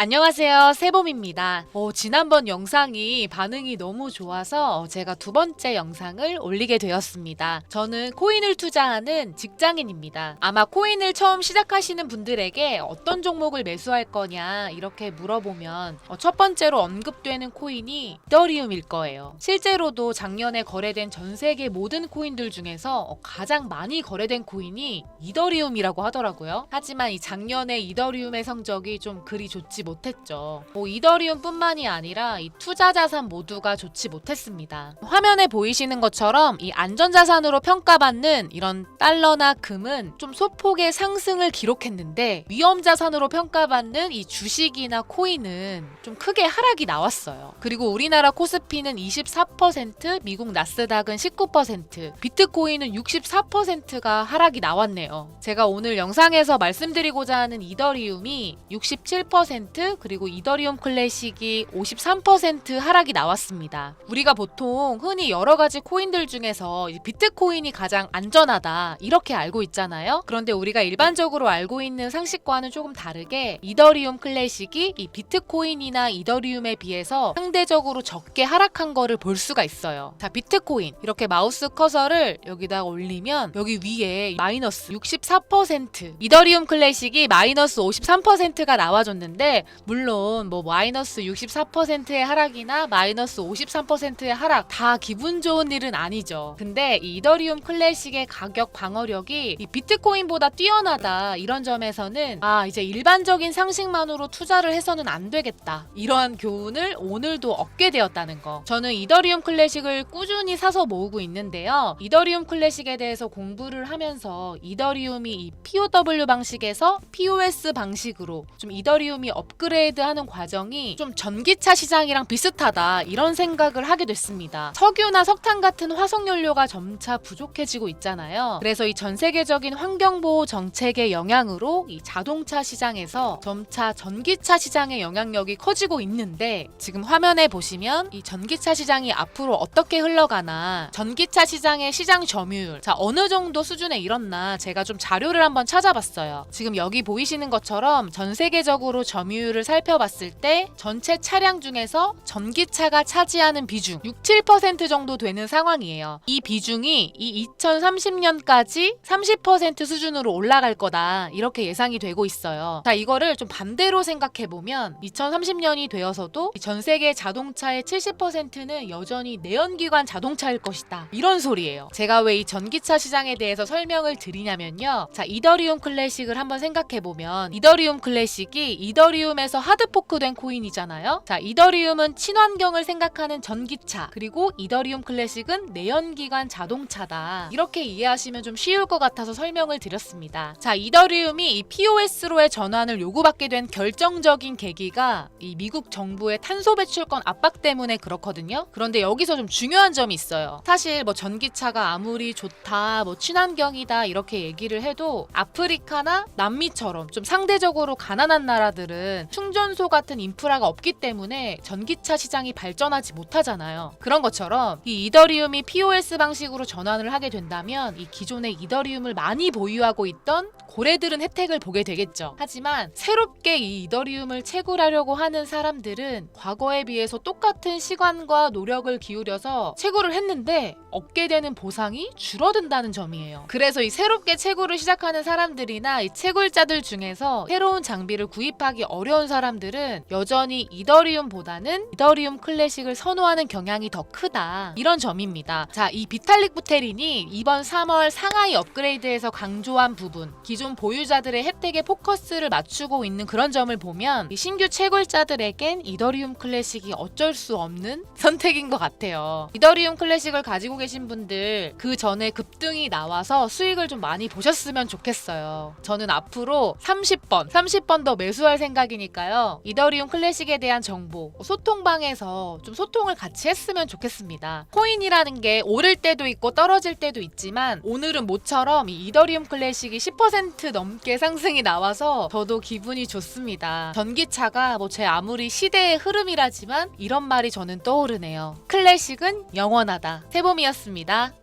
안녕하세요, 세봄입니다. 지난번 영상이 반응이 너무 좋아서 제가 두 번째 영상을 올리게 되었습니다. 저는 코인을 투자하는 직장인입니다. 아마 코인을 처음 시작하시는 분들에게 어떤 종목을 매수할 거냐 이렇게 물어보면 첫 번째로 언급되는 코인이 이더리움일 거예요. 실제로도 작년에 거래된 전 세계 모든 코인들 중에서 가장 많이 거래된 코인이 이더리움이라고 하더라고요. 하지만 이 작년에 이더리움의 성적이 좀 그리 좋지 못했죠. 이더리움뿐만이 아니라 이 투자 자산 모두가 좋지 못했습니다. 화면에 보이시는 것처럼 이 안전자산으로 평가받는 이런 달러나 금은 좀 소폭의 상승을 기록했는데 위험자산으로 평가받는 이 주식이나 코인은 좀 크게 하락이 나왔어요. 그리고 우리나라 코스피는 24%, 미국 나스닥은 19%, 비트코인은 64%가 하락이 나왔네요. 제가 오늘 영상에서 말씀드리고자 하는 이더리움이 67%, 그리고 이더리움 클래식이 53% 하락이 나왔습니다. 우리가 보통 흔히 여러 가지 코인들 중에서 비트코인이 가장 안전하다 이렇게 알고 있잖아요. 그런데 우리가 일반적으로 알고 있는 상식과는 조금 다르게 이더리움 클래식이 이 비트코인이나 이더리움에 비해서 상대적으로 적게 하락한 거를 볼 수가 있어요. 자, 비트코인 이렇게 마우스 커서를 여기다가 올리면 여기 위에 마이너스 64%, 이더리움 클래식이 마이너스 53%가 나와줬는데 물론 마이너스 64%의 하락이나 마이너스 53%의 하락 다 기분 좋은 일은 아니죠. 근데 이 이더리움 클래식의 가격 방어력이 이 비트코인보다 뛰어나다 이런 점에서는 이제 일반적인 상식만으로 투자를 해서는 안 되겠다 이러한 교훈을 오늘도 얻게 되었다는 거. 저는 이더리움 클래식을 꾸준히 사서 모으고 있는데요. 이더리움 클래식에 대해서 공부를 하면서 이더리움이 이 POW 방식에서 POS 방식으로 좀 이더리움이 업그레이드하는 과정이 좀 전기차 시장이랑 비슷하다 이런 생각을 하게 됐습니다. 석유나 석탄 같은 화석연료가 점차 부족해지고 있잖아요. 그래서 이 전 세계적인 환경보호 정책의 영향으로 이 자동차 시장에서 점차 전기차 시장의 영향력이 커지고 있는데 지금 화면에 보시면 이 전기차 시장이 앞으로 어떻게 흘러가나, 전기차 시장의 시장 점유율 어느 정도 수준에 이뤘나 제가 좀 자료를 한번 찾아봤어요. 지금 여기 보이시는 것처럼 전 세계적으로 점유율을 살펴봤을 때 전체 차량 중에서 전기차가 차지하는 비중 6, 7% 정도 되는 상황이에요. 이 비중이 이 2030년까지 30% 수준으로 올라갈 거다 이렇게 예상이 되고 있어요. 자, 이거를 좀 반대로 생각해보면 2030년이 되어서도 전 세계 자동차의 70%는 여전히 내연기관 자동차일 것이다 이런 소리예요. 제가 왜 이 전기차 시장에 대해서 설명을 드리냐면요. 자, 이더리움 클래식을 한번 생각해보면 이더리움 클래식이 이더리움에서 하드포크된 코인이잖아요. 자, 이더리움은 친환경을 생각하는 전기차, 그리고 이더리움 클래식은 내연기관 자동차다 이렇게 이해하시면 좀 쉬울 것 같아서 설명을 드렸습니다. 자, 이더리움이 이 POS로의 전환을 요구받게 된 결정적인 계기가 이 미국 정부의 탄소 배출권 압박 때문에 그렇거든요. 그런데 여기서 좀 중요한 점이 있어요. 사실 전기차가 아무리 좋다, 친환경이다 이렇게 얘기를 해도 아프리카나 남미처럼 좀 상대적으로 가난한 나라들은 충전소 같은 인프라가 없기 때문에 전기차 시장이 발전하지 못하잖아요. 그런 것처럼 이 이더리움이 POS 방식으로 전환을 하게 된다면 이 기존의 이더리움을 많이 보유하고 있던 고래들은 혜택을 보게 되겠죠. 하지만 새롭게 이 이더리움을 채굴하려고 하는 사람들은 과거에 비해서 똑같은 시간과 노력을 기울여서 채굴을 했는데 얻게 되는 보상이 줄어든다는 점이에요. 그래서 이 새롭게 채굴을 시작하는 사람들이나 이 채굴자들 중에서 새로운 장비를 구입하기 어려운 사람들은 여전히 이더리움보다는 이더리움 클래식을 선호하는 경향이 더 크다 이런 점입니다. 자, 이 비탈릭 부테린이 이번 3월 상하이 업그레이드에서 강조한 부분, 기존 보유자들의 혜택에 포커스를 맞추고 있는 그런 점을 보면 이 신규 채굴자들에겐 이더리움 클래식이 어쩔 수 없는 선택인 것 같아요. 이더리움 클래식을 가지고 계신 분들 그 전에 급등이 나와서 수익을 좀 많이 보셨으면 좋겠어요. 저는 앞으로 30번 더 매수할 생각이니까요. 이더리움 클래식에 대한 정보, 소통방에서 좀 소통을 같이 했으면 좋겠습니다. 코인이라는 게 오를 때도 있고 떨어질 때도 있지만 오늘은 모처럼 이 이더리움 클래식이 10% 넘게 상승이 나와서 저도 기분이 좋습니다. 전기차가 제 아무리 시대의 흐름이라지만 이런 말이 저는 떠오르네요. 클래식은 영원하다. 세봄이었습니다.